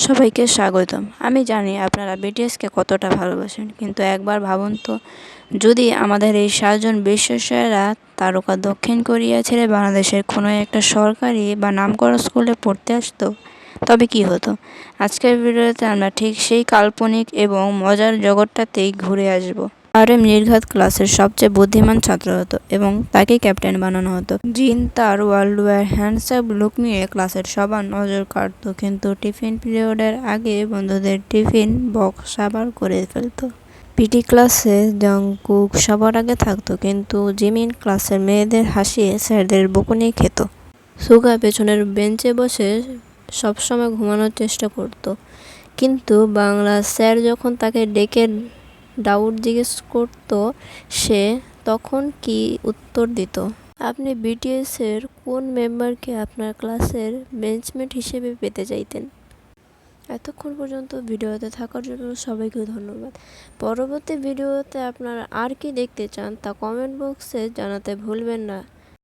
সবাইকে স্বাগতম। আমি জানি আপনারা বিটিএসকে কতটা ভালোবাসেন, কিন্তু একবার ভাবুন তো, যদি আমাদের এই 7 জন বিশ্বসেরা তারকা দক্ষিণ কোরিয়া ছেড়ে বাংলাদেশের কোনো একটা সরকারি বা নামকরা স্কুলে পড়তে আসতো, তবে কি হতো? আজকের ভিডিওতে আমরা ঠিক সেই কাল্পনিক এবং মজার জগৎটাতেই ঘুরে আসব। RM নির্ঘাত ক্লাসের সবচেয়ে বুদ্ধিমান ছাত্র হতো এবং তাকে ক্যাপ্টেন বানানো হতো। জিন তার ওয়ার্ল্ড ওয়ার হ্যান্ডসাম লুক নিয়ে ক্লাসের সবার নজর কাড়ত, কিন্তু টিফিন পিরিয়ডের আগে বন্ধুদের টিফিন বক্স সাবার করে ফেলতো। পিটি ক্লাসে জাংকুক সবার আগে থাকতো, কিন্তু জিমিন ক্লাসের মেয়েদের হাসিয়ে স্যারদের বকুনি খেত। সুগা পেছনের বেঞ্চে বসে সবসময় ঘুমানোর চেষ্টা করত, কিন্তু বাংলা স্যার যখন তাকে ডেকে ডাউট জিজ্ঞেস করত, সে তখন কি উত্তর দিত? আপনি বিটিএসের কোন মেম্বারকে আপনার ক্লাসের বেঞ্চমেট হিসেবে পেতে চাইতেন? এতক্ষণ পর্যন্ত ভিডিওতে থাকার জন্য সবাইকে ধন্যবাদ। পরবর্তী ভিডিওতে আপনারা আর কি দেখতে চান তা কমেন্ট বক্সে জানাতে ভুলবেন না।